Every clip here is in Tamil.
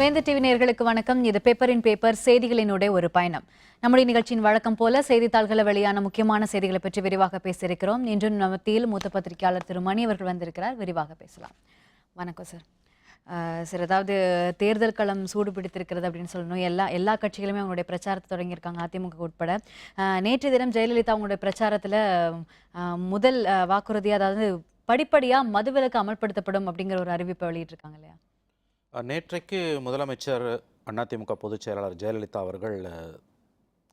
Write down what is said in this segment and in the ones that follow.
வேந்தர் டிவி நேயர்களுக்கு வணக்கம். இது பேப்பரின் பேப்பர் செய்திகளினுடைய ஒரு பயணம். நம்முடைய நிகழ்ச்சியின் வழக்கம் போல செய்தித்தாள்களை வெளியான முக்கியமான செய்திகளை பற்றி விரிவாக பேசியிருக்கிறோம். இன்று மத்தியில் மூத்த பத்திரிகையாளர் திரு மணி அவர்கள் வந்திருக்கிறார். விரிவாக பேசலாம். வணக்கம் சார். சார், அதாவது தேர்தல் களம் சூடு பிடித்திருக்கிறது அப்படின்னு சொல்லணும். எல்லா கட்சிகளுமே அவங்களுடைய பிரச்சாரத்தை தொடங்கியிருக்காங்க, அதிமுக உட்பட. நேற்று தினம் ஜெயலலிதா அவங்களுடைய பிரச்சாரத்தில் முதல் வாக்குறுதி, அதாவது படிப்படியாக மதுவிலக்கு அமல்படுத்தப்படும் அப்படிங்கிற ஒரு அறிவிப்பை வெளியிட்டிருக்காங்க இல்லையா? நேற்றைக்கு முதலமைச்சர் அதிமுக பொதுச் செயலாளர் ஜெயலலிதா அவர்கள்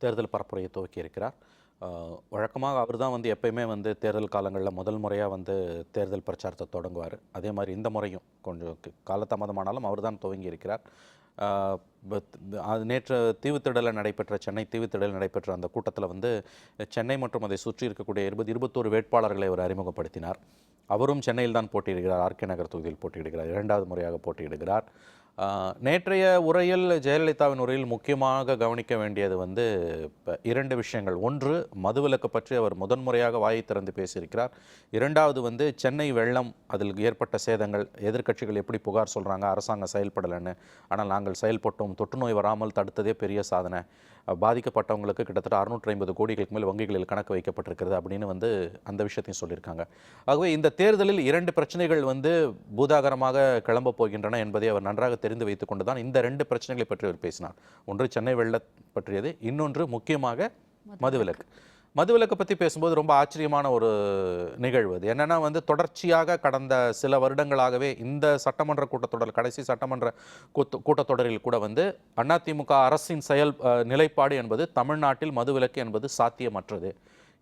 தேர்தல் பரப்புரையை துவக்கியிருக்கிறார். வழக்கமாக அவர் தான் எப்பயுமே தேர்தல் காலங்களில் முதல் முறையாக தேர்தல் பிரச்சாரத்தை தொடங்குவார். அதே மாதிரி இந்த முறையும் கொஞ்சம் காலதாமதமானாலும் அவர் தான் துவங்கி இருக்கிறார். நேற்று சென்னை தீவுத்திடலில் நடைபெற்ற அந்த கூட்டத்தில் சென்னை மற்றும் அதை சுற்றி இருக்கக்கூடிய 21 வேட்பாளர்களை அவர் அறிமுகப்படுத்தினார். அவரும் சென்னையில் தான் போட்டியிடுகிறார். ஆர்கே நகர் தொகுதியில் போட்டியிடுகிறார். 2வது முறையாக போட்டியிடுகிறார். நேற்றைய உரையில், ஜெயலலிதாவின் உரையில் முக்கியமாக கவனிக்க வேண்டியது 2 விஷயங்கள். ஒன்று, மதுவிலக்கு பற்றி அவர் முதன்முறையாக வாயை திறந்து பேசியிருக்கிறார். 2வது சென்னை வெள்ளம், அதில் ஏற்பட்ட சேதங்கள், எதிர்க்கட்சிகள் எப்படி புகார் சொல்கிறாங்க, அரசாங்கம் செயல்படலைன்னு. ஆனால் நாங்கள் செயல்பட்டோம், தொற்று நோய் வராமல் தடுத்ததே பெரிய சாதனை, பாதிக்கப்பட்டவங்களுக்கு கிட்டத்தட்ட 650 கோடிகளுக்கு மேல் வங்கிகளில் கணக்கு வைக்கப்பட்டிருக்கிறது அப்படின்னு அந்த விஷயத்தையும் சொல்லியிருக்காங்க. ஆகவே இந்த தேர்தலில் 2 பிரச்சனைகள் பூதாகரமாக கிளம்ப போகின்றன என்பதை அவர் நன்றாக தெரிந்து வைத்துக் கொண்டுதான் இந்த 2 பிரச்சனைகளை பற்றி அவர் பேசினார். ஒன்று சென்னை வெள்ள பற்றியது, இன்னொன்று முக்கியமாக மதுவிலக்கு. மதுவிலக்கை பற்றி பேசும்போது ரொம்ப ஆச்சரியமான ஒரு நிகழ்வு அது. என்னென்னா தொடர்ச்சியாக கடந்த சில வருடங்களாகவே இந்த சட்டமன்ற கூட்டத்தொடர், கடைசி சட்டமன்ற கூட்டத்தொடரில் கூட அதிமுக அரசின் நிலைப்பாடு என்பது தமிழ்நாட்டில் மதுவிலக்கு என்பது சாத்தியமற்றது.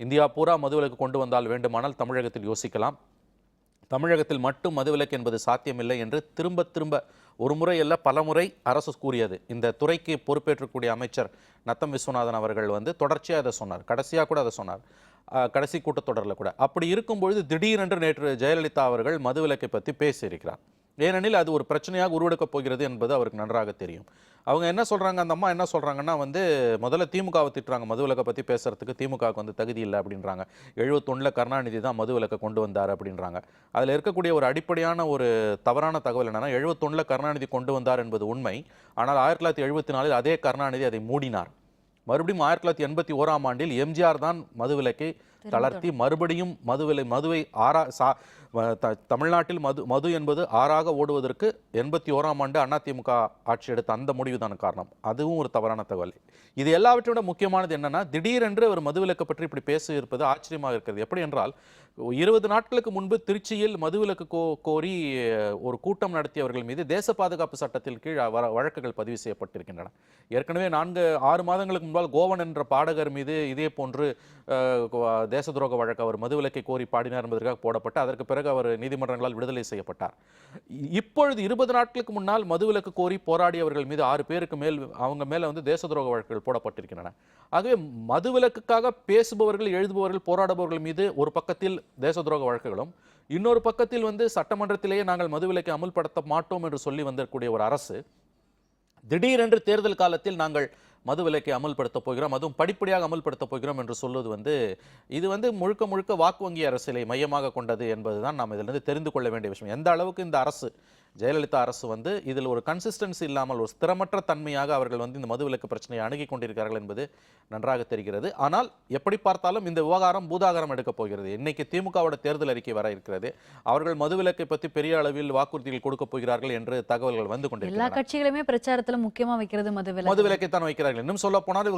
இந்தியா பூரா மதுவிலக்கு கொண்டு வந்தால் வேண்டுமானால் தமிழகத்தில் யோசிக்கலாம், தமிழகத்தில் மட்டும் மதுவிலக்கு என்பது சாத்தியமில்லை என்று திரும்ப ஒரு முறை அல்ல பல முறை அரசு கூறியது. இந்த துறைக்கு பொறுப்பேற்றக்கூடிய அமைச்சர் நத்தம் விஸ்வநாதன் அவர்கள் தொடர்ச்சியாக அதை சொன்னார். கடைசியாக கூட அதை சொன்னார், கடைசி கூட்டத்தொடரில் கூட. அப்படி இருக்கும்பொழுது திடீரென்று நேற்று ஜெயலலிதா அவர்கள் மதுவிலக்கை பற்றி பேசியிருக்கிறார். ஏனெனில் அது ஒரு பிரச்சனையாக உருவெடுக்கப் போகிறது என்பது அவருக்கு நன்றாக தெரியும். அவங்க என்ன சொல்கிறாங்க, அந்த அம்மா என்ன சொல்கிறாங்கன்னா முதல்ல திமுகவை திட்டுறாங்க, மதுவிலக்கை பற்றி பேசுகிறதுக்கு திமுகவுக்கு தகுதி இல்லை அப்படின்றாங்க. 71 கருணாநிதி தான் மதுவிலக்கை கொண்டு வந்தார் அப்படின்றாங்க. அதில் இருக்கக்கூடிய ஒரு அடிப்படையான ஒரு தவறான தகவல் என்னென்னா, 71 கருணாநிதி கொண்டு வந்தார் என்பது உண்மை. ஆனால் 1974 அதே கருணாநிதி அதை மூடினார். மறுபடியும் 1981 ஆண்டில் எம்ஜிஆர் தான் மதுவிலக்கை தளர்த்தி மறுபடியும் மதுவை தமிழ்நாட்டில் மது என்பது ஆறாக ஓடுவதற்கு 81 ஆண்டு அதிமுக ஆட்சி எடுத்த அந்த முடிவு தான் காரணம். அதுவும் ஒரு தவறான தகவல். இது எல்லாவற்றை விட முக்கியமானது என்னன்னா, திடீரென்று ஒரு மதுவிலக்கு பற்றி இப்படி பேச இருப்பது ஆச்சரியமாக இருக்கிறது. எப்படி என்றால், 20 நாட்களுக்கு முன்பு திருச்சியில் மதுவிலக்கு கோரி ஒரு கூட்டம் நடத்தியவர்கள் மீது தேச பாதுகாப்பு சட்டத்தில் கீழ் வழக்குகள் பதிவு செய்யப்பட்டிருக்கின்றன. ஏற்கனவே 4-6 மாதங்களுக்கு முன்பால் கோவன் என்ற பாடகர் மீது இதே போன்று தேச துரோக வழக்கு, அவர் மதுவிலக்கை கோரி பாடினார் என்பதற்காக போடப்பட்டு அதற்கு பிறகு அவர் நீதிமன்றங்களால் விடுதலை செய்யப்பட்டார். இப்பொழுது 20 நாட்களுக்கு முன்னால் மதுவிலக்கு கோரி போராடியவர்கள் மீது 6 பேருக்கு மேல் அவங்க மேல தேச துரோக வழக்குகள் போடப்பட்டிருக்கின்றன. ஆகவே மதுவிலக்குக்காக பேசுபவர்கள், எழுதுபவர்கள், போராடுபவர்கள் மீது ஒரு பக்கத்தில் தேச துரோக வழக்குகளும், இன்னொரு பக்கத்தில் சட்டமன்றத்திலேயே நாங்கள் மதுவிலக்கை அமுல்படுத்த மாட்டோம் என்று சொல்லி வந்திருக்கக்கூடிய ஒரு அரசு திடீரென்று தேர்தல் காலத்தில் நாங்கள் மதுவிலக்கை அமல்படுத்த போகிறோம், அதுவும் படிப்படியாக அமல்படுத்த போகிறோம் என்று சொல்வது இது முழுக்க வாக்கு வங்கி அரசியலை மையமாக கொண்டது என்பதுதான் நாம் இதிலிருந்து தெரிந்து கொள்ள வேண்டிய விஷயம். எந்த அளவுக்கு இந்த அரசு, ஜெயலலிதா அரசு இதில் ஒரு கன்சிஸ்டன்சி இல்லாமல், ஒரு ஸ்திரமற்ற தன்மையாக அவர்கள் இந்த மதுவிலக்கு பிரச்சனையை அணுகி கொண்டிருக்கிறார்கள் என்பது நன்றாக தெரிகிறது. ஆனால் எப்படி பார்த்தாலும் இந்த விவகாரம் பூதாகரம் எடுக்கப் போகிறது. இன்னைக்கு திமுகவோட தேர்தல் அறிக்கை வர இருக்கிறது. அவர்கள் மதுவிலக்கை பற்றி பெரிய அளவில் வாக்குறுதிகள் கொடுக்க போகிறார்கள் என்று தகவல்கள் வந்து கொண்டிருக்கிறது. எல்லா கட்சிகளுமே பிரச்சாரத்தில் முக்கியமா வைக்கிறது மதுவிலக்கை தான் வைக்கிறார்கள். இன்னும் சொல்ல போனால்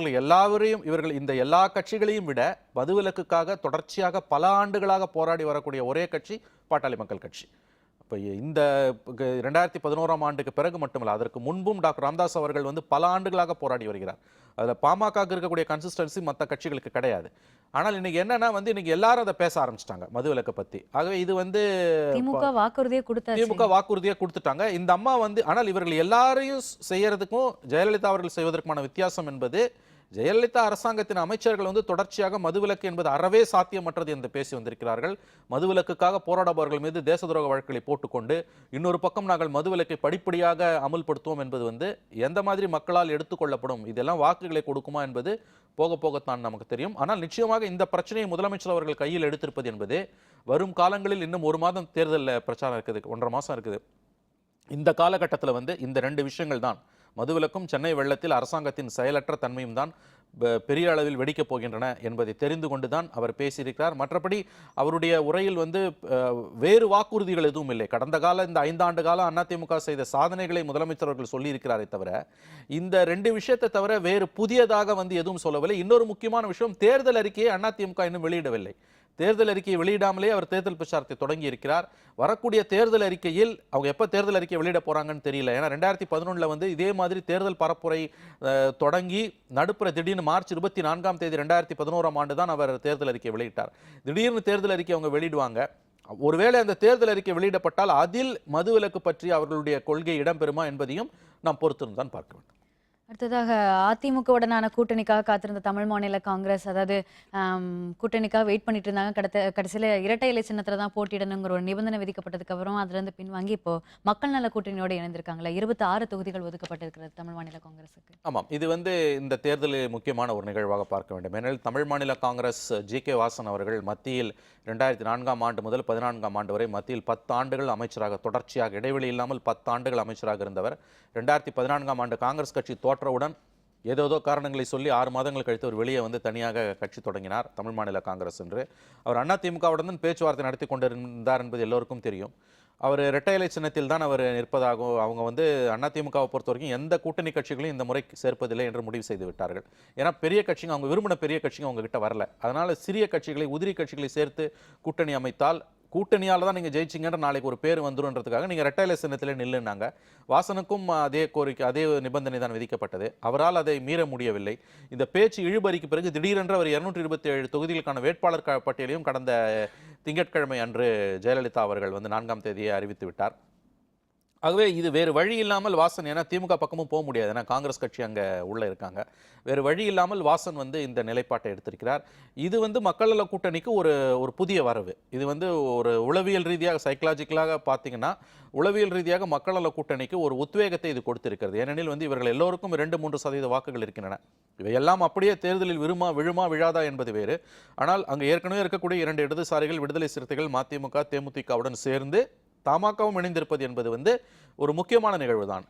இவர்கள் இந்த எல்லா கட்சிகளையும் விட மதுவிலக்குக்காக தொடர்ச்சியாக பல ஆண்டுகளாக போராடி வரக்கூடிய ஒரே கட்சி பாட்டாளி மக்கள் கட்சி. இப்போ இந்த 2011 ஆண்டுக்கு பிறகு மட்டுமல்ல, அதற்கு முன்பும் டாக்டர் ராமதாஸ் அவர்கள் பல ஆண்டுகளாக போராடி வருகிறார். அதில் பாமக இருக்கக்கூடிய கன்சிஸ்டன்சி மற்ற கட்சிகளுக்கு கிடையாது. ஆனால் இன்னைக்கு என்னன்னா இன்னைக்கு எல்லாரும் அதை பேச ஆரம்பிச்சிட்டாங்க மதுவிலக்கை பத்தி. ஆகவே இது திமுக வாக்குறுதியை கொடுத்துட்டாங்க. இந்த அம்மா ஆனால் இவர்கள் எல்லாரையும் செய்யறதுக்கும் ஜெயலலிதா அவர்கள் செய்வதற்கான வித்தியாசம் என்பது, ஜெயலலிதா அரசாங்கத்தின் அமைச்சர்கள் தொடர்ச்சியாக மதுவிலக்கு என்பது அறவே சாத்தியமற்றது என்று பேசி வந்திருக்கிறார்கள். மதுவிலக்குக்காக போராடுபவர்கள் மீது தேச துரோக வழக்குகளை போட்டுக்கொண்டு, இன்னொரு பக்கம் நாங்கள் மதுவிலக்கை படிப்படியாக அமல்படுத்துவோம் என்பது எந்த மாதிரி மக்களால் எடுத்துக்கொள்ளப்படும், இதெல்லாம் வாக்குகளை கொடுக்குமா என்பது போக போகத்தான் நமக்கு தெரியும். ஆனால் நிச்சயமாக இந்த பிரச்சனையை முதலமைச்சர் அவர்கள் கையில் எடுத்திருப்பது என்பது, வரும் காலங்களில் இன்னும் 1 மாதம் தேர்தல் பிரச்சாரம் இருக்குது, 1.5 மாதம் இருக்குது. இந்த காலகட்டத்தில் வந்து இந்த ரெண்டு விஷயங்கள் தான், மதுவிலக்கும் சென்னை வெள்ளத்தில் அரசாங்கத்தின் செயலற்ற தன்மையும் தான் பெரிய அளவில் வெடிக்கப் போகின்றன என்பதை தெரிந்து கொண்டு தான் அவர் பேசியிருக்கிறார். மற்றபடி அவருடைய உரையில் வந்து வேறு வாக்குறுதிகள் எதுவும் இல்லை. கடந்த கால இந்த 5 ஆண்டு காலம் அதிமுக செய்த சாதனைகளை முதலமைச்சர் அவர்கள் சொல்லியிருக்கிறாரே தவிர இந்த ரெண்டு விஷயத்தை தவிர வேறு புதியதாக வந்து எதுவும் சொல்லவில்லை. இன்னொரு முக்கியமான விஷயம், தேர்தல் அறிக்கையை அதிமுக இன்னும் வெளியிடவில்லை. தேர்தல் அறிக்கையை வெளியிடாமலே அவர் தேர்தல் பிரச்சாரத்தை தொடங்கி இருக்கிறார். வரக்கூடிய தேர்தல் அறிக்கையில் அவங்க எப்போ தேர்தல் அறிக்கை வெளியிட போறாங்கன்னு தெரியல. ஏன்னா 2011 வந்து இதே மாதிரி தேர்தல் பரப்புரை தொடங்கி நடுப்புற திடீர்னு மார்ச் 24ஆம் தேதி 2011ஆம் ஆண்டு தான் அவர் தேர்தல் அறிக்கை வெளியிட்டார். திடீர்னு தேர்தல் அறிக்கை அவங்க வெளியிடுவாங்க. ஒருவேளை அந்த தேர்தல் அறிக்கை வெளியிடப்பட்டால் அதில் மதுவிலக்கு பற்றி அவர்களுடைய கொள்கை இடம்பெறுமா என்பதையும் நாம் பொறுத்திருந்து தான் பார்க்க வேண்டும். அடுத்ததாக அதிமுகவுடனான கூட்டணிக்காக காத்திருந்த தமிழ் மாநில காங்கிரஸ், அதாவது கூட்டணிக்காக வெயிட் பண்ணிட்டு இருந்தாங்க. கடைசியில் இரட்டை இலை சின்னத்தில் தான் போட்டியிடணுங்கிற ஒரு நிபந்தனை விதிக்கப்பட்டதுக்கு அப்புறம் அதுலேருந்து பின்வாங்கி இப்போ மக்கள் நல கூட்டணியோடு இணைந்திருக்காங்களா? 26 தொகுதிகள் ஒதுக்கப்பட்டிருக்கிறது தமிழ் மாநில காங்கிரஸுக்கு. ஆமாம், இது வந்து இந்த தேர்தலில் முக்கியமான ஒரு நிகழ்வாக பார்க்க வேண்டும். ஏனெனில் தமிழ் மாநில காங்கிரஸ் ஜி.கே. வாசன் அவர்கள் மத்தியில் 2004ஆம் ஆண்டு முதல் 14ஆம் ஆண்டு வரை மத்தியில் 10 ஆண்டுகள் அமைச்சராக தொடர்ச்சியாக இடைவெளி இல்லாமல் 10 ஆண்டுகள் அமைச்சராக இருந்தவர். 2014ஆம் ஆண்டு காங்கிரஸ் கட்சி தோற்றவுடன் ஏதோ காரணங்களை சொல்லி 6 மாதங்கள் கழித்து அவர் வெளியே வந்து தனியாக கட்சி தொடங்கினார், தமிழ் மாநில காங்கிரஸ் என்று. அவர் அதிமுகவுடன் பேச்சுவார்த்தை நடத்தி கொண்டிருந்தார் என்பது எல்லோருக்கும் தெரியும். அவர் இரட்டை இலை சின்னத்தில் தான் அவர் நிற்பதாகவும், அவங்க வந்து அதிமுகவை பொறுத்த வரைக்கும் எந்த கூட்டணி கட்சிகளையும் இந்த முறை சேர்ப்பதில்லை என்று முடிவு செய்து விட்டார்கள். ஏன்னா பெரிய கட்சிங்க, அவங்க விரும்பின பெரிய கட்சிங்க அவங்க கிட்ட வரல. அதனால சிறிய கட்சிகளை, உதிரி கட்சிகளை சேர்த்து கூட்டணி அமைத்தால் கூட்டணியால் தான் நீங்கள் ஜெயிச்சிங்கன்ற நாளைக்கு ஒரு பேர் வந்துருன்றதுக்காக நீங்கள் இரட்டை இலை சின்னத்திலே நில்லுனாங்க. வாசனுக்கும் அதே கோரிக்கை, அதே நிபந்தனை தான் விதிக்கப்பட்டது. அவரால் அதை மீற முடியவில்லை. இந்த பேச்சு இழுபறிக்கு பிறகு திடீரென்று அவர் 227 தொகுதிகளுக்கான வேட்பாளர் பட்டியலையும் கடந்த திங்கட்கிழமை அன்று ஜெயலலிதா அவர்கள் வந்து 4ஆம் தேதியை அறிவித்து விட்டார். ஆகவே இது வேறு வழி இல்லாமல் வாசன், ஏன்னா திமுக பக்கமும் போக முடியாது, ஏன்னா காங்கிரஸ் கட்சி அங்கே உள்ளே இருக்காங்க, வேறு வழி இல்லாமல் வாசன் வந்து இந்த நிலைப்பாட்டை எடுத்திருக்கிறார். இது வந்து மக்கள் நல கூட்டணிக்கு ஒரு புதிய வரவு. இது வந்து ஒரு உளவியல் ரீதியாக, சைக்கலாஜிக்கலாக பார்த்தீங்கன்னா உளவியல் ரீதியாக மக்கள் நல கூட்டணிக்கு ஒரு உத்வேகத்தை இது கொடுத்திருக்கிறது. ஏனெனில் வந்து இவர்கள் எல்லோருக்கும் 2-3% வாக்குகள் இருக்கின்றன. இவையெல்லாம் அப்படியே தேர்தலில் விழுமா விழாதா என்பது வேறு. ஆனால் அங்கே ஏற்கனவே இருக்கக்கூடிய 2 இடதுசாரிகள், விடுதலை சிறுத்தைகள், மதிமுக, தேமுதிகவுடன் சேர்ந்து தமாகவும் இணைந்திருப்பது என்பது வந்து ஒரு முக்கியமான நிகழ்வு தான்.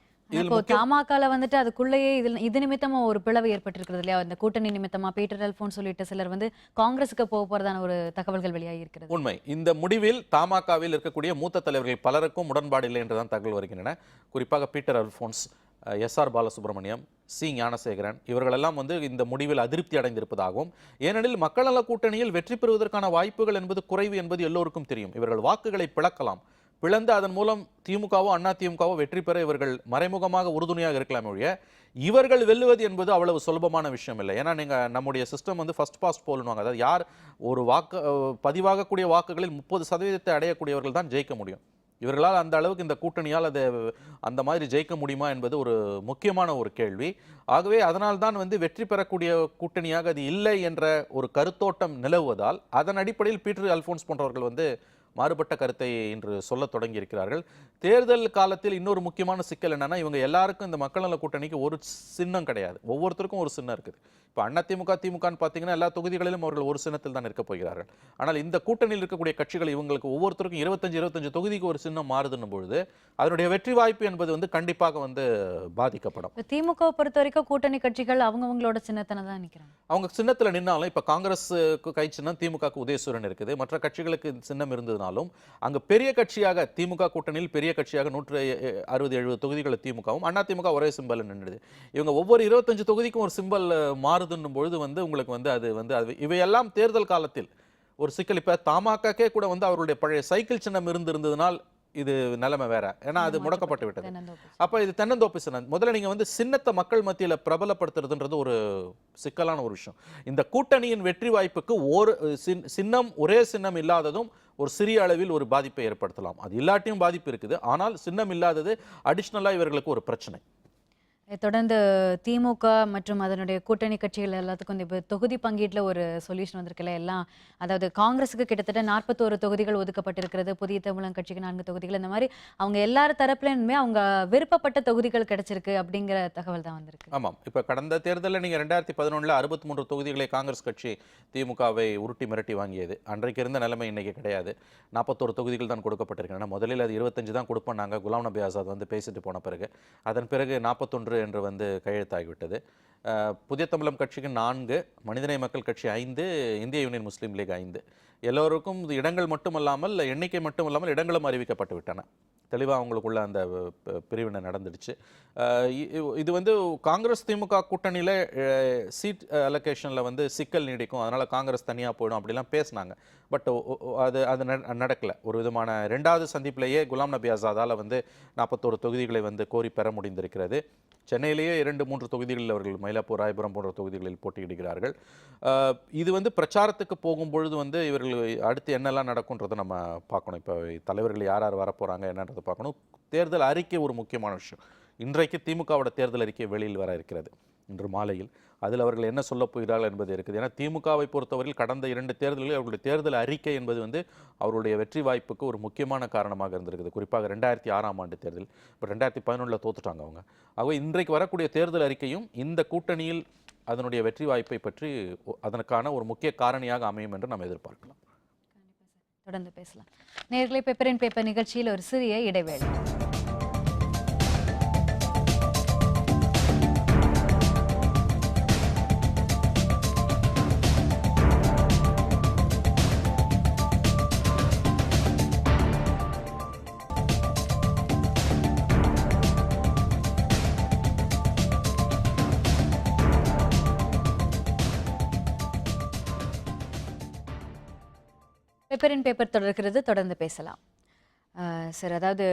தமாகால வந்துட்டு அதுக்குள்ளேயே இது நிமித்தமா ஒரு பிளவு ஏற்பட்டிருக்கிறது இல்லையா? இந்த கூட்டணி நிமித்தமா பீட்டர் அல்போன்ஸ் சொல்லிட்டு சிலர் வந்து காங்கிரஸுக்கு போக போறதான ஒரு தகவல்கள் வெளியாகி இருக்கிறது. உண்மை. இந்த முடிவில் தமாகாவில் இருக்கக்கூடிய மூத்த தலைவர்கள் பலருக்கும் உடன்பாடு இல்லை என்றுதான் தகவல் வருகின்றன. குறிப்பாக பீட்டர் அல்போன்ஸ், எஸ்.ஆர். பாலசுப்ரமணியம், சி. ஞானசேகரன் இவர்களெல்லாம் வந்து இந்த முடிவில் அதிருப்தி அடைந்திருப்பதாகவும், ஏனெனில் மக்கள் நல கூட்டணியில் வெற்றி பெறுவதற்கான வாய்ப்புகள் என்பது குறைவு என்பது எல்லோருக்கும் தெரியும். இவர்கள் வாக்குகளை பிளக்கலாம், பிளந்து அதன் மூலம் திமுகவோ அதிமுகவோ வெற்றி பெற இவர்கள் மறைமுகமாக உறுதுணையாக இருக்கலாம் ஒழிய இவர்கள் வெல்லுவது என்பது அவ்வளவு சுலபமான விஷயம் இல்லை. ஏன்னா நீங்கள் நம்முடைய சிஸ்டம் வந்து ஃபர்ஸ்ட் பாஸ்ட் போல்னுவாங்க. அதாவது யார் ஒரு பதிவாகக்கூடிய வாக்குகளில் 30% அடையக்கூடியவர்கள் தான் ஜெயிக்க முடியும். இவர்களால் அந்த அளவுக்கு இந்த கூட்டணியால் அதை அந்த மாதிரி ஜெயிக்க முடியுமா என்பது ஒரு முக்கியமான ஒரு கேள்வி. ஆகவே அதனால்தான் வந்து வெற்றி பெறக்கூடிய கூட்டணியாக அது இல்லை என்ற ஒரு கருத்தோட்டம் நிலவுவதால் அதன் அடிப்படையில் பீட்டர் அல்போன்ஸ் போன்றவர்கள் வந்து மாறுபட்ட கருத்தை இன்று சொல்ல தொடங்கி இருக்கிறார்கள். தேர்தல் காலத்தில் இன்னொரு முக்கியமான சிக்கல் என்னன்னா, இவங்க எல்லாருக்கும் இந்த மக்கள் நல கூட்டணிக்கு ஒரு சின்னம் கிடையாது, ஒவ்வொருத்தருக்கும் ஒரு சின்னம் இருக்குது. இப்போ அதிமுக திமுகன்னு பார்த்தீங்கன்னா எல்லா தொகுதிகளிலும் அவர்கள் ஒரு சின்னத்தில் தான் இருக்க போகிறார்கள். ஆனால் இந்த கூட்டணியில் இருக்கக்கூடிய கட்சிகள் இவங்களுக்கு ஒவ்வொருத்தருக்கும் 25 தொகுதிக்கு ஒரு சின்னம் மாறுதுன்னும் பொழுது அதனுடைய வெற்றி வாய்ப்பு என்பது வந்து கண்டிப்பாக வந்து பாதிக்கப்படும். திமுக பொறுத்த வரைக்கும் கூட்டணி கட்சிகள் அவங்களோட சின்னத்தில் தான் நிற்கிறாங்க. அவங்க சின்னத்தில் நின்னாலும் இப்போ காங்கிரஸுக்கு கை சின்னம், திமுகவுக்கு உதயசூரன் இருக்குது, மற்ற கட்சிகளுக்கு சின்னம் இருந்ததுனாலும் அங்கே பெரிய கட்சியாக திமுக கூட்டணியில் பெரிய கட்சியாக 160-70 தொகுதிகள் திமுகவும், அதிமுக ஒரே சிம்பல் நின்றுது. இவங்க ஒவ்வொரு 25 தொகுதிக்கும் ஒரு சிம்பல் மாறுதுன்னும் பொழுது வந்து உங்களுக்கு வந்து அது வந்து இவையெல்லாம் தேர்தல் காலத்தில் ஒரு சிக்கல். இப்போ தமாகக்கே கூட வந்து அவருடைய பழைய சைக்கிள் சின்னம் இருந்ததுனால் இது நிலைமை வேற, ஏன்னா அது முடக்கப்பட்டு விட்டது. அப்ப இது தென்னந்தோப்பு சின்னம். முதல்ல நீங்க வந்து சின்னத்தை மக்கள் மத்தியில பிரபலப்படுத்துறதுன்றது ஒரு சிக்கலான ஒரு விஷயம். இந்த கூட்டணியின் வெற்றி வாய்ப்புக்கு ஒரு சின்னம், ஒரே சின்னம் இல்லாததும் ஒரு சிறிய அளவில் ஒரு பாதிப்பை ஏற்படுத்தலாம். அது இல்லாட்டியும் பாதிப்பு இருக்குது, ஆனால் சின்னம் இல்லாதது அடிஷ்னலா இவர்களுக்கு ஒரு பிரச்சனை. தொடர்ந்து திமுக மற்றும் அதனுடைய கூட்டணி கட்சிகள் எல்லாத்துக்கும் இப்போ தொகுதி பங்கீட்டில் ஒரு சொல்யூஷன் வந்திருக்குல்ல எல்லாம். அதாவது காங்கிரஸுக்கு கிட்டத்தட்ட 41 தொகுதிகள் ஒதுக்கப்பட்டிருக்கிறது, புதிய தமிழகம் கட்சிக்கு 4 தொகுதிகள். இந்த மாதிரி அவங்க எல்லார் தரப்புலையுமே அவங்க விருப்பப்பட்ட தொகுதிகள் கிடைச்சிருக்கு அப்படிங்கிற தகவல் தான் வந்திருக்கு. ஆமாம், இப்போ கடந்த தேர்தலில் நீங்கள் 2011 63 தொகுதிகளை காங்கிரஸ் கட்சி திமுகவை உருட்டி மிரட்டி வாங்கியது. அன்றைக்கு இருந்த நிலைமை இன்னைக்கு கிடையாது. 41 தொகுதிகள் தான் கொடுக்கப்பட்டிருக்கின்றன. முதலில் அது 25 தான் கொடுப்போம் நாங்கள், குலாம் நபி ஆசாத் வந்து பேசிட்டு போன பிறகு. அதன் பிறகு 41 என்று வந்து கையெழுத்தாகிவிட்டது. புதிய தமிழகம் கட்சிக்கு 4, மனிதநேய மக்கள் கட்சி 5, இந்திய யூனியன் முஸ்லீம் லீக் 5. எல்லோருக்கும் இடங்கள் மட்டுமல்லாமல் எண்ணிக்கை மட்டுமல்லாமல் இடங்களும் அறிவிக்கப்பட்டு விட்டன. தெளிவாக அவங்களுக்குள்ள அந்த பிரிவினை நடந்துடுச்சு. இது வந்து காங்கிரஸ் திமுக கூட்டணியில் சீட் அலோகேஷனில் வந்து சிக்கல் நீடிக்கும், அதனால் காங்கிரஸ் தனியாக போயிடும் அப்படிலாம் பேசினாங்க. பட் அது நடக்கலை. ஒரு விதமான 2வது சந்திப்பிலேயே குலாம் நபி ஆசாதால் வந்து 41 தொகுதிகளை வந்து கோரி பெற முடிந்திருக்கிறது. சென்னையிலேயே 2-3 தொகுதிகளில் அவர்கள் மயிலாப்பூர், ராயபுரம் போன்ற தொகுதிகளில் போட்டியிடுகிறார்கள். இது வந்து பிரச்சாரத்துக்கு போகும்பொழுது வந்து இவர்கள் அடுத்து என்னெல்லாம் நடக்கும்ன்றதை நம்ம பார்க்கணும். இப்போ தலைவர்கள் யார் யார் வரப்போகிறாங்க என்னன்றதை பார்க்கணும். தேர்தல் அறிக்கை ஒரு முக்கியமான விஷயம். இன்றைக்கு திமுகவோட தேர்தல் அறிக்கை வெளியில் வர இருக்கிறது இன்று மாலையில். அதில் அவர்கள் என்ன சொல்ல போகிறார்கள் என்பது இருக்குது. ஏன்னா திமுகவை பொறுத்தவரையில் கடந்த 2 தேர்தல்களில் அவர்களுடைய தேர்தல் அறிக்கை என்பது வந்து அவருடைய வெற்றி வாய்ப்புக்கு ஒரு முக்கியமான காரணமாக இருந்திருக்குது. குறிப்பாக 2006ஆம் ஆண்டு தேர்தல். இப்போ 2011 தோத்துட்டாங்க அவங்க. ஆகவே இன்றைக்கு வரக்கூடிய தேர்தல் அறிக்கையும் இந்த கூட்டணியில் அதனுடைய வெற்றி வாய்ப்பை பற்றி அதற்கான ஒரு முக்கிய காரணியாக அமையும் என்று நாம் எதிர்பார்க்கலாம். தொடர்ந்து பேசலாம். நேயர்களே, பேப்பர் இன் பேப்பர் நிகழ்ச்சியில் ஒரு சிறிய இடைவேளை. பேப்பர் இன் பேப்பர் தொடர்கிறது, தொடர்ந்து பேசலாம். சார், அதாவது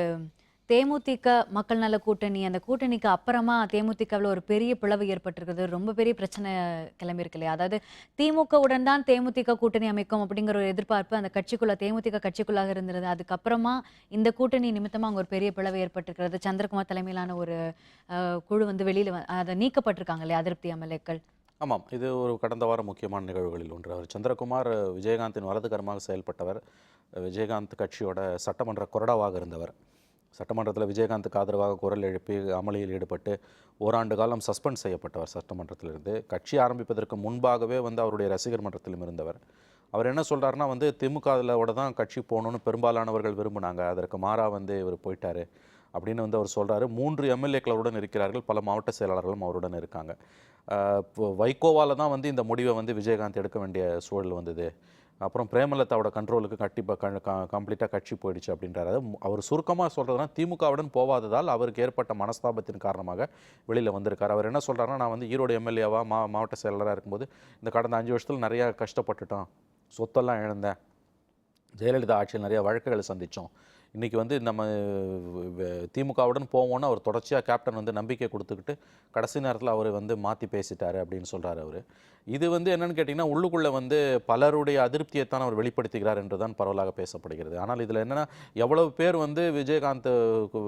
தேமுதிக மக்கள் நல கூட்டணி, அந்த கூட்டணிக்கு அப்புறமா தேமுதிகவில் ஒரு பெரிய பிளவு ஏற்பட்டிருக்கிறது, ரொம்ப பெரிய பிரச்சனை கிளம்பியிருக்கு இல்லையா? அதாவது திமுகவுடன் தான் தேமுதிக கூட்டணி அமைக்கும் அப்படிங்கிற ஒரு எதிர்பார்ப்பு அந்த கட்சிக்குள்ள, தேமுதிக கட்சிக்குள்ளாக இருந்தது. அதுக்கப்புறமா இந்த கூட்டணி நிமித்தமாக அங்கே ஒரு பெரிய பிளவு ஏற்பட்டிருக்கிறது. சந்திரகுமார் தலைமையிலான ஒரு குழு வந்து வெளியில் அதை நீக்கப்பட்டிருக்காங்க இல்லையா, அதிருப்தி எம்எல்ஏக்கள். ஆமாம், இது ஒரு கடந்த வாரம் முக்கியமான நிகழ்வுகளில் ஒன்று. அவர் சந்திரகுமார் விஜயகாந்தின் வலதுகரமாக செயல்பட்டவர். விஜயகாந்த் கட்சியோட சட்டமன்ற கொறடாவாக இருந்தவர். சட்டமன்றத்தில் விஜயகாந்துக்கு ஆதரவாக குரல் எழுப்பி அமளியில் ஈடுபட்டு ஓராண்டு காலம் சஸ்பெண்ட் செய்யப்பட்டவர் சட்டமன்றத்திலிருந்து. கட்சி ஆரம்பிப்பதற்கு முன்பாகவே வந்து அவருடைய ரசிகர் மன்றத்திலும் இருந்தவர். அவர் என்ன சொல்கிறாருன்னா வந்து திமுகவோட தான் கட்சி போகணுன்னு பெரும்பாலானவர்கள் விரும்பினாங்க, அதற்கு மாறாக வந்து இவர் போயிட்டார் அப்படின்னு வந்து அவர் சொல்கிறாரு. 3 எம்எல்ஏக்கள் அவருடன் இருக்கிறார்கள், பல மாவட்ட செயலாளர்களும் அவருடன் இருக்காங்க. வைகோவால் தான் வந்து இந்த முடிவை வந்து விஜயகாந்த் எடுக்க வேண்டிய சூழல் வந்தது. அப்புறம் பிரேமலதாவோட கண்ட்ரோலுக்கு கம்ப்ளீட்டாக கட்சி போயிடுச்சு அப்படின்றாரு. அவர் சுருக்கமாக சொல்கிறதுனா திமுகவுடன் போவாததால் அவருக்கு ஏற்பட்ட மனஸ்தாபத்தின் காரணமாக வெளியில் வந்திருக்கார். அவர் என்ன சொல்கிறாருன்னா, நான் வந்து ஈரோடு எம்எல்ஏவாக மாவட்ட செயலாளராக இருக்கும்போது இந்த கடந்த 5 வருஷத்தில் நிறையா கஷ்டப்பட்டுட்டோம், சொத்தெல்லாம் இழந்தேன், ஜெயலலிதா ஆட்சியில் நிறையா வழக்குகளை சந்தித்தோம். இன்றைக்கி வந்து நம்ம திமுகவுடன் போவோன்னு அவர் தொடர்ச்சியாக கேப்டன் வந்து நம்பிக்கை கொடுத்துக்கிட்டு கடைசி நேரத்தில் அவர் வந்து மாற்றி பேசிட்டார் அப்படின்னு சொல்கிறார் அவர். இது வந்து என்னென்னு கேட்டிங்கன்னா, உள்ளுக்குள்ளே வந்து பலருடைய அதிருப்தியைத்தான் அவர் வெளிப்படுத்துகிறார் என்று தான் பரவலாக பேசப்படுகிறது. ஆனால் இதில் என்னென்னா, எவ்வளவு பேர் வந்து விஜயகாந்த்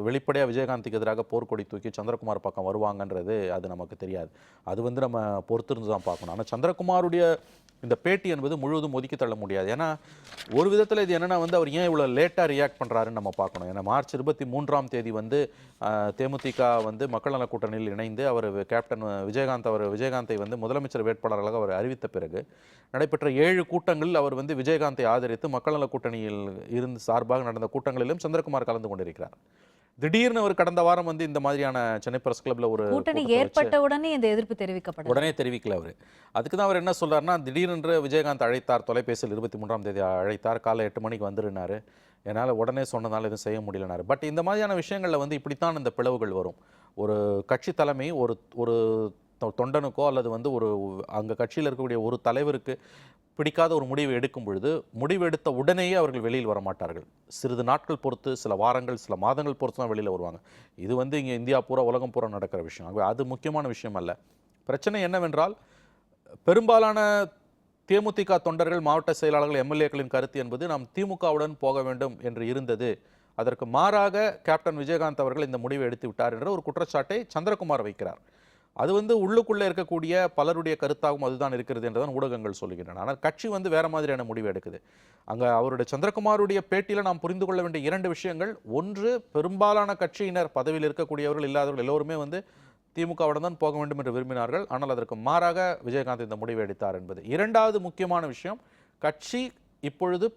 வெளிப்படையாக விஜயகாந்துக்கு எதிராக போர்க்கொடி தூக்கி சந்திரகுமார் பக்கம் வருவாங்கன்றது அது நமக்கு தெரியாது. அது வந்து நம்ம பொறுத்திருந்து தான் பார்க்கணும். ஆனால் சந்திரகுமாருடைய இந்த பேட்டி என்பது முழுவதும் ஒதுக்கி தள்ள முடியாது. ஏன்னா ஒரு விதத்தில் இது என்னென்னா வந்து அவர் ஏன் இவ்வளோ லேட்டாக ரியாக்ட் பண்ணுறாருன்னு நம்ம பார்க்கணும். ஏன்னா மார்ச் 23ஆம் தேதி வந்து தேமுதிக வந்து மக்கள் நல கூட்டணியில் இணைந்து அவர் கேப்டன் விஜயகாந்தை வந்து முதலமைச்சர் வேட்பாளராக அவர் அறிவித்த பிறகு நடைபெற்ற 7 கூட்டங்களில் அவர் வந்து விஜயகாந்தை ஆதரித்து மக்கள் நல கூட்டணியில் இருந்து சார்பாக நடந்த கூட்டங்களிலும் சந்திரகுமார் கலந்து கொண்டிருக்கிறார். திடீர்னு ஒரு கடந்த வாரம் வந்து இந்த மாதிரியான சென்னை பிரஸ் கிளப்ல ஒரு கூட்டணி ஏற்பட்ட உடனே இந்த எதிர்ப்பு தெரிவிக்கப்பட்டது. உடனே தெரிவிக்கல அவர். அதுக்கு தான் அவர் என்ன சொல்றாருன்னா, திடீரென்று விஜயகாந்த் அழைத்தார், தொலைபேசியில் 23ஆம் தேதி அழைத்தார், காலை 8 மணிக்கு வந்துருனாரு, என்னால் உடனே சொன்னதால எதுவும் செய்ய முடியலனாரு. பட் இந்த மாதிரியான விஷயங்களில் வந்து இப்படித்தான் இந்த பிளவுகள் வரும். ஒரு கட்சி தலைமை ஒரு தொண்டனுக்கோ அல்லது வந்து அங்கே கட்சியில் இருக்கக்கூடிய ஒரு தலைவருக்கு பிடிக்காத ஒரு முடிவை எடுக்கும் பொழுது முடிவு எடுத்த உடனேயே அவர்கள் வெளியில் வர மாட்டார்கள். சிறிது நாட்கள் பொறுத்து, சில வாரங்கள், சில மாதங்கள் பொறுத்து தான் வெளியில் வருவாங்க. இது வந்து இங்கே இந்தியா பூரா, உலகம் பூரா நடக்கிற விஷயம். அது முக்கியமான விஷயம் அல்ல. பிரச்சனை என்னவென்றால், பெரும்பாலான தேமுதிக தொண்டர்கள், மாவட்ட செயலாளர்கள், எம்எல்ஏக்களின் கருத்து என்பது நாம் திமுகவுடன் போக வேண்டும் என்று இருந்தது. அதற்கு மாறாக கேப்டன் விஜயகாந்த் அவர்கள் இந்த முடிவை எடுத்து விட்டார் என்ற ஒரு குற்றச்சாட்டை சந்திரகுமார் வைக்கிறார். அது உள்ளுக்குள்ளே இருக்கக்கூடிய பலருடைய கருத்தாகவும் அதுதான் இருக்கிறது என்றுதான் ஊடகங்கள் சொல்லுகின்றன. ஆனால் கட்சி வேற மாதிரியான முடிவு எடுக்குது. அங்க அவருடைய சந்திரகுமாருடைய பேட்டியில் நாம் புரிந்து கொள்ள வேண்டிய 2 விஷயங்கள். ஒன்று, பெரும்பாலான கட்சியினர் பதவியில் இருக்கக்கூடியவர்கள் இல்லாதவர்கள் எல்லோருமே திமுகவுடன் தான் போக வேண்டும் என்று விரும்பினார்கள். ஆனால் அதற்கு மாறாக விஜயகாந்த் இந்த முடிவை எடுத்தார் என்பது. இரண்டாவது முக்கியமான விஷயம், கட்சி இப்பொழுது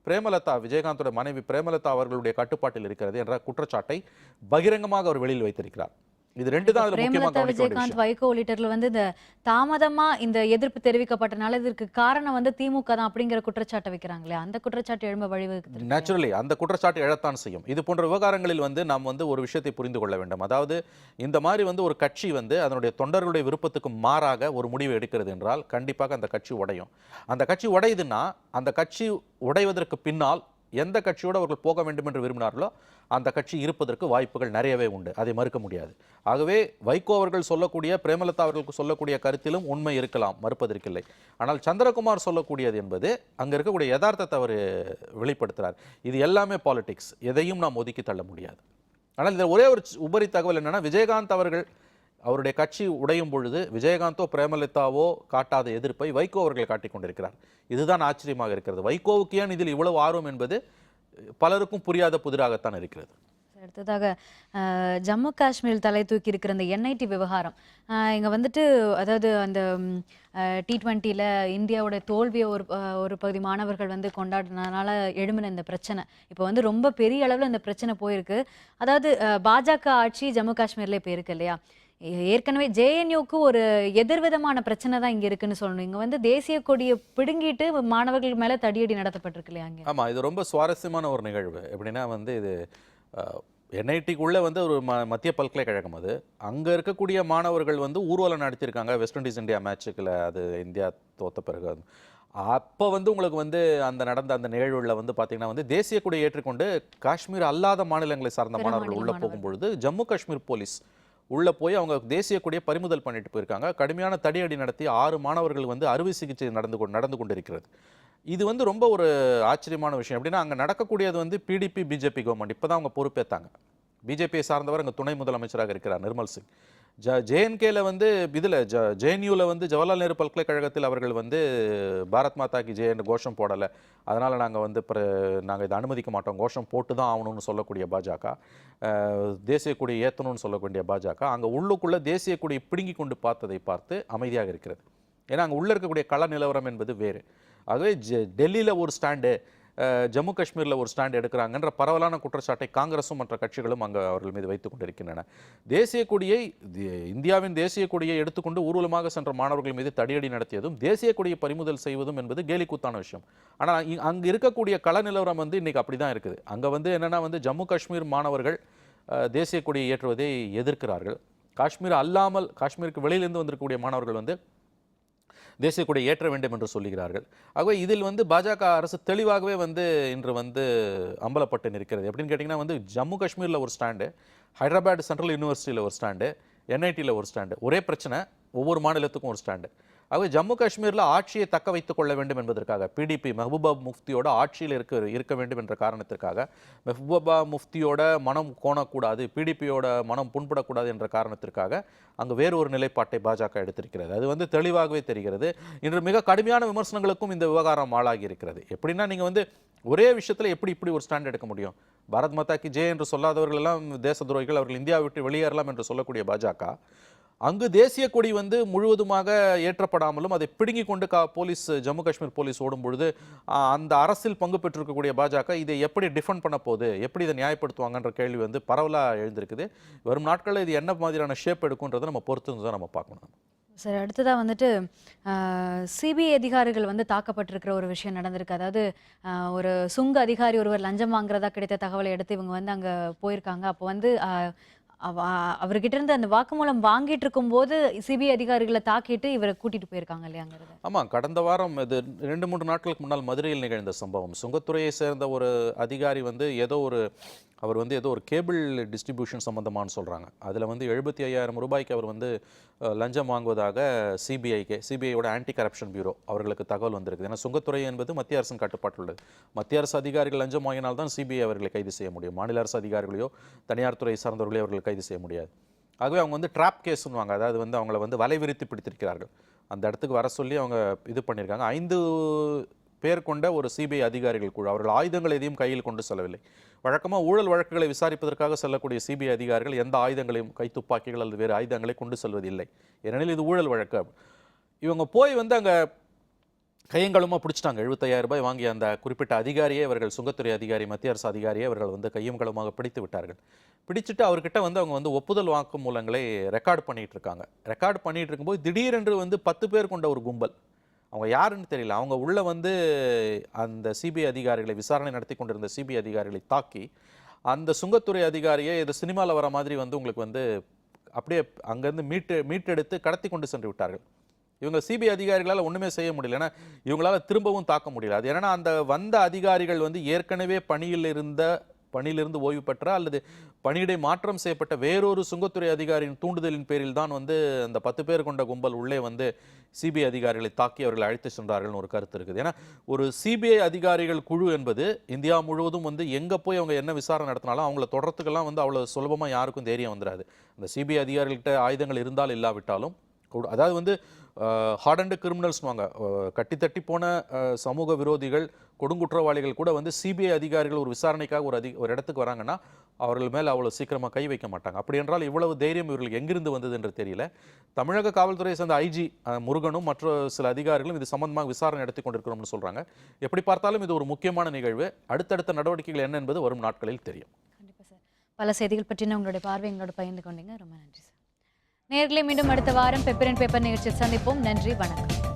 பிரேமலதா, விஜயகாந்தோட மனைவி பிரேமலதா அவர்களுடைய கட்டுப்பாட்டில் இருக்கிறது என்ற குற்றச்சாட்டை பகிரங்கமாக அவர் வெளியில் வைத்திருக்கிறார். இது 2 தான் அதுல முக்கியமாக பிரேமலதா, கவனிக்க வேண்டிய விஜயகாந்த், விஷயம். வைகோ உள்ளிட்டோர்ல இந்த தாமதமா இந்த எதிர்ப்பு தெரிவிக்கப்பட்டனால இதற்கு காரணம் திமுக தான் அப்படிங்கிற குற்றச்சாட்டை வைக்கிறாங்களே, அந்த குற்றச்சாட்டு எழும்ப வழிவகுக்கிறது. நேச்சுரலி அந்த குற்றச்சாட்டு எழத்தான் செய்யும். இது போன்ற விவகாரங்களில் நாம் ஒரு விஷயத்தை புரிந்து கொள்ள வேண்டும். அதாவது இந்த மாதிரி ஒரு கட்சி அதனுடைய தொண்டர்களுடைய விருப்பத்துக்கு மாறாக ஒரு முடிவு எடுக்கிறது என்றால் கண்டிப்பாக அந்த கட்சி உடையும். அந்த கட்சி உடையுதுன்னா அந்த கட்சி உடைவதற்கு பின்னால் எந்த கட்சியோடு அவர்கள் போக வேண்டும் என்று விரும்பினார்களோ அந்த கட்சி இருப்பதற்கு வாய்ப்புகள் நிறையவே உண்டு. அதை மறுக்க முடியாது. ஆகவே வைகோ அவர்கள் சொல்லக்கூடிய, பிரேமலதா அவர்களுக்கு சொல்லக்கூடிய கருத்திலும் உண்மை இருக்கலாம், மறுப்பதற்கில்லை. ஆனால் சந்திரகுமார் சொல்லக்கூடியது என்பது அங்கே இருக்கக்கூடிய யதார்த்தத்தை அவர் வெளிப்படுத்துகிறார். இது எல்லாமே பாலிடிக்ஸ், எதையும் நாம் ஒதுக்கி தள்ள முடியாது. ஆனால் இதில் ஒரே ஒரு உபரி தகவல் என்னன்னா, விஜயகாந்த் அவர்கள் அவருடைய கட்சி உடையும் பொழுது விஜயகாந்தோ பிரேமலதாவோ காட்டாத எதிர்ப்பை வைகோ அவர்கள் காட்டிக் கொண்டிருக்கிறார். இதுதான் ஆச்சரியமாக இருக்கிறது. வைகோவுக்கு ஏன் இதில் இவ்வளவு ஆர்வம் என்பது பலருக்கும் புரியாத புதிராகத்தான் இருக்கிறது. அடுத்ததாக ஜம்மு காஷ்மீர் தலை தூக்கி இருக்கிற இந்த என்ஐடி விவகாரம், இங்கே அதாவது அந்த T20ல இந்தியாவோட தோல்வியை ஒரு பகுதி மாணவர்கள் கொண்டாடினால எழுமின இந்த பிரச்சனை இப்போ ரொம்ப பெரிய அளவில் இந்த பிரச்சனை போயிருக்கு. அதாவது பாஜக ஆட்சி ஜம்மு காஷ்மீர்ல இப்போ இருக்கு இல்லையா, ஏற்கனவே JNUக்கு ஒரு எதிர்விதமான பிரச்சனை தான் இங்க இருக்குன்னு சொல்லணும். இங்க தேசிய கொடியை பிடுங்கிட்டு மாணவர்கள் மேல தடியடி நடத்தப்பட்டிருக்கு இல்லையா அங்க? ஆமா, இது ரொம்ப சுவாரஸ்யமான ஒரு நிகழ்வு. எப்படின்னா இது NITக்குள்ள ஒரு மத்திய பல்கலைக்கழகம். அது அங்கே இருக்கக்கூடிய மாணவர்கள் ஊர்வலம் நடத்தியிருக்காங்க வெஸ்ட் இண்டீஸ் இந்தியா மேட்சுக்குள்ள. அது இந்தியா தோத்த பிறகு அப்போ உங்களுக்கு அந்த நடந்த அந்த நிகழ்வுல பார்த்தீங்கன்னா தேசிய கொடியை ஏற்றுக்கொண்டு காஷ்மீர் அல்லாத மாநிலங்களை சார்ந்த மாணவர்கள் உள்ள போகும்பொழுது ஜம்மு காஷ்மீர் போலீஸ் உள்ள போய் அவங்க தேசிய கொடியை பறிமுதல் பண்ணிட்டு போயிருக்காங்க. கடுமையான தடியடி நடத்தி 6 மாணவர்கள் அறுவை சிகிச்சை நடந்து கொண்டிருக்கிறது. இது ரொம்ப ஒரு ஆச்சரியமான விஷயம். எப்படின்னா அங்கே நடக்கக்கூடியது PDP BJP கவர்மெண்ட். இப்போ தான் அவங்க பொறுப்பேற்றாங்க. பிஜேபியை சார்ந்தவர் அங்கே துணை முதலமைச்சராக இருக்கிறார் நிர்மல் சிங். JNKல இதில் JNUவில் ஜவஹர்லால் நேரு பல்கலைக்கழகத்தில் அவர்கள் பாரத் மாதா கி ஜெய் என்ற கோஷம் போடலை, அதனால் நாங்கள் இதை அனுமதிக்க மாட்டோம், கோஷம் போட்டு தான் ஆகணும்னு சொல்லக்கூடிய பாஜக, தேசிய கொடியை ஏற்றணும்னு சொல்லக்கூடிய பாஜக அங்கே உள்ளுக்குள்ளே தேசிய கொடியை பிடுங்கி கொண்டு பார்த்ததை பார்த்து அமைதியாக இருக்கிறது. ஏன்னா அங்கே உள்ளே இருக்கக்கூடிய கள நிலவரம் என்பது வேறு. ஆகவே டெல்லியில் ஒரு ஸ்டாண்டு, ஜம்மு காஷ்மீரில் ஒரு ஸ்டாண்ட் எடுக்கிறாங்கன்ற பரவலான குற்றச்சாட்டை காங்கிரஸும் மற்ற கட்சிகளும் அங்கே அவர்கள் மீது வைத்துக் கொண்டிருக்கின்றன. தேசிய கொடியை, இந்தியாவின் தேசிய கொடியை எடுத்துக்கொண்டு ஊர்வலமாக சென்ற மாணவர்கள் மீது தடியடி நடத்தியதும் தேசிய கொடியை பறிமுதல் செய்வதும் என்பது கேலிக்கூத்தான விஷயம். ஆனால் அங்கே இருக்கக்கூடிய கள நிலவரம் இன்னைக்கு அப்படி தான் இருக்குது. அங்கே என்னென்னா ஜம்மு காஷ்மீர் மாணவர்கள் தேசிய கொடியை ஏற்றுவதை எதிர்க்கிறார்கள். காஷ்மீர் அல்லாமல் காஷ்மீருக்கு வெளியிலிருந்து வந்திருக்கக்கூடிய மாணவர்கள் தேசிய கொடியை ஏற்ற வேண்டும் என்று சொல்லுகிறார்கள். ஆகவே இதில் பாஜக அரசு தெளிவாகவே இன்று அம்பலப்பட்டு நிற்கிறது. எப்படின்னு கேட்டிங்கன்னா ஜம்மு காஷ்மீரில் ஒரு ஸ்டாண்டு, ஹைதராபாத் சென்ட்ரல் யூனிவர்சிட்டியில் ஒரு ஸ்டாண்டு, NITயில் ஒரு ஸ்டாண்டு, ஒரே பிரச்சனை, ஒவ்வொரு மாநிலத்துக்கும் ஒரு ஸ்டாண்டு. ஆகவே ஜம்மு காஷ்மீரில் ஆட்சியை தக்க வைத்துக் கொள்ள வேண்டும் என்பதற்காக PDP மெஹபூபா முஃப்தியோட ஆட்சியில் இருக்க வேண்டும் என்ற காரணத்திற்காக, மெஹபூபா முஃப்தியோட மனம் கோணக்கூடாது, PDPயோட மனம் புண்படக்கூடாது என்ற காரணத்திற்காக அங்கு வேறு ஒரு நிலைப்பாட்டை பாஜக எடுத்திருக்கிறது. அது தெளிவாகவே தெரிகிறது. இன்று மிக கடுமையான விமர்சனங்களுக்கும் இந்த விவகாரம் ஆளாகி இருக்கிறது. எப்படின்னா நீங்கள் ஒரே விஷயத்தில் இப்படி ஒரு ஸ்டாண்ட் எடுக்க முடியும்? பாரத் மாதா கி ஜெய் என்று சொல்லாதவர்கள் எல்லாம் தேச துரோகிகள், அவர்கள் இந்தியாவை விட்டு வெளியேறலாம் என்று சொல்லக்கூடிய பாஜக அங்கு தேசிய கொடி முழுவதுமாக ஏற்றப்படாமலும் அதை பிடுங்கி கொண்டு போலீஸ், ஜம்மு காஷ்மீர் போலீஸ் ஓடும் பொழுது அந்த அரசில் பங்கு பெற்றிருக்கக்கூடிய பாஜக இதை எப்படி டிஃபெண்ட் பண்ண போகுது, எப்படி இதை நியாயப்படுத்துவாங்கன்ற கேள்வி பரவலாக எழுந்திருக்குது. வரும் நாட்களில் இது என்ன மாதிரியான ஷேப் எடுக்குன்றதை நம்ம பொறுத்து தான் நம்ம பார்க்கணும். சரி, அடுத்ததாக CBI அதிகாரிகள் தாக்கப்பட்டிருக்கிற ஒரு விஷயம் நடந்திருக்கு. அதாவது ஒரு சுங்க அதிகாரி ஒருவர் லஞ்சம் வாங்குறதா கிடைத்த தகவலை எடுத்து இவங்க அங்கே போயிருக்காங்க. அப்போ அவர்கிட்ட இருந்து அந்த வாக்குமூலம் வாங்கிட்டு இருக்கும்போது சிபிஐ அதிகாரிகளை தாக்கிட்டு இவரை கூட்டிட்டு போயிருக்காங்க இல்லையாங்கிறது. ஆமாம், கடந்த வாரம் இது 2-3 நாட்களுக்கு முன்னால் மதுரையில் நிகழ்ந்த சம்பவம். சுங்கத்துறையை சேர்ந்த ஒரு அதிகாரி வந்து அவர் வந்து ஏதோ ஒரு கேபிள் டிஸ்ட்ரிபியூஷன் சம்பந்தமானு சொல்கிறாங்க. அதில் வந்து 75,000 ரூபாய்க்கு அவர் வந்து லஞ்சம் வாங்குவதாக சிபிஐயோட ஆன்டி கரப்ஷன் பியூரோ அவர்களுக்கு தகவல் வந்திருக்குது. ஏன்னா சுங்கத்துறை என்பது மத்திய அரசின் கட்டுப்பாட்டில் உள்ளது. மத்திய அரசு அதிகாரிகள் லஞ்சம் வாங்கினால்தான் சிபிஐ அவர்களை கைது செய்ய முடியும். மாநில அரசு அதிகாரிகளையோ தனியார் துறை சார்ந்தவர்களையோ அவர்கள் கைது செய்ய முடியாது. ஆகவே அவங்க வந்து ட்ராப் கேஸ்னுவாங்க, அதாவது வந்து அவங்கள வந்து வலை விரித்து பிடித்திருக்கிறார்கள். அந்த இடத்துக்கு வர சொல்லி அவங்க இது பண்ணியிருக்காங்க. 5 பேர் கொண்ட ஒரு சிபிஐ அதிகாரிகள் குழு. அவர்கள் ஆயுதங்கள் எதையும் கையில் கொண்டு செல்லவில்லை. வழக்கமாக ஊழல் வழக்குகளை விசாரிப்பதற்காக செல்லக்கூடிய சிபிஐ அதிகாரிகள் எந்த ஆயுதங்களையும், கைத்துப்பாக்கிகள் அல்லது வேறு ஆயுதங்களை கொண்டு செல்வதில்லை. ஏனெனில் இது ஊழல் வழக்கு. இவங்க போய் வந்து அங்கே கையங்களுமா பிடிச்சிட்டாங்க. 75,000 ரூபாய் வாங்கிய அந்த குறிப்பிட்ட அதிகாரியை அவர்கள், சுங்கத்துறை அதிகாரி, மத்திய அரசு அதிகாரியை அவர்கள் வந்து கையும் களமாக பிடித்து விட்டார்கள். பிடிச்சிட்டு அவர்கிட்ட வந்து அவங்க வந்து ஒப்புதல் வாக்குமூலங்களை ரெக்கார்ட் பண்ணிட்டு இருக்காங்க. ரெக்கார்ட் பண்ணிட்டு இருக்கும்போது திடீரென்று வந்து 10 பேர் கொண்ட ஒரு கும்பல், அவங்க யாருன்னு தெரியல, அவங்க உள்ள வந்து அந்த சிபிஐ அதிகாரிகளை, விசாரணை நடத்தி கொண்டிருந்த சிபிஐ அதிகாரிகளை தாக்கி அந்த சுங்கத்துறை அதிகாரியை இது சினிமாவில் வர மாதிரி வந்து உங்களுக்கு வந்து அப்படியே அங்கேருந்து மீட்டெடுத்து கடத்தி கொண்டு சென்று விட்டார்கள். இவங்க சிபிஐ அதிகாரிகளால் ஒன்றுமே செய்ய முடியல. ஏன்னா இவங்களால திரும்பவும் தாக்க முடியல. அது என்னன்னா அந்த வந்த அதிகாரிகள் வந்து ஏற்கனவே பணியிலிருந்து ஓய்வு பெற்ற அல்லது பணியிடை மாற்றம் செய்யப்பட்ட வேறொரு சுங்கத்துறை அதிகாரியின் தூண்டுதலின் பேரில் தான் வந்து அந்த 10 பேர் கொண்ட கும்பல் உள்ளே வந்து சிபிஐ அதிகாரிகளை தாக்கி அவர்களை அழைத்து சென்றார்கள்னு ஒரு கருத்து இருக்குது. ஏன்னா ஒரு சிபிஐ அதிகாரிகள் குழு என்பது இந்தியா முழுவதும் வந்து எங்கே போய் அவங்க என்ன விசாரணை நடத்தினாலும் அவங்கள தொடர்றதுக்கெல்லாம் வந்து அவ்வளோ சுலபமாக யாருக்கும் தைரியம் வந்துடாது. அந்த சிபிஐ அதிகாரிகள்கிட்ட ஆயுதங்கள் இருந்தால் இல்லாவிட்டாலும், அதாவது வந்து ஹார்டன்டு கிரிமினல்ஸ்வாங்க, கட்டித்தட்டி போன சமூக விரோதிகள், கொடுங்குற்றவாளிகள் கூட வந்து சிபிஐ அதிகாரிகள் ஒரு விசாரணைக்காக ஒரு இடத்துக்கு வராங்கன்னா அவர்கள் மேலே அவ்வளோ சீக்கிரமாக கை வைக்க மாட்டாங்க. அப்படி என்றால் இவ்வளவு தைரியம் இவர்களுக்கு எங்கிருந்து வந்தது என்று தெரியல. தமிழக காவல்துறையை சேர்ந்த ஐஜி முருகனும் மற்ற சில அதிகாரிகளும் இது சம்பந்தமாக விசாரணை நடத்தி கொண்டிருக்கிறோம்னு சொல்கிறாங்க. எப்படி பார்த்தாலும் இது ஒரு முக்கியமான நிகழ்வு. அடுத்தடுத்த நடவடிக்கைகள் என்ன என்பது வரும் நாட்களில் தெரியும். கண்டிப்பாக சார். பல செய்திகள் பற்றின உங்களுடைய பார்வை எங்களோட பகிர்ந்து கொண்டீங்க. ரொம்ப நன்றி சார். நேயர்களே, மீண்டும் அடுத்த வாரம் பேப்பர் நிகழ்ச்சியில் சந்திப்போம். நன்றி, வணக்கம்.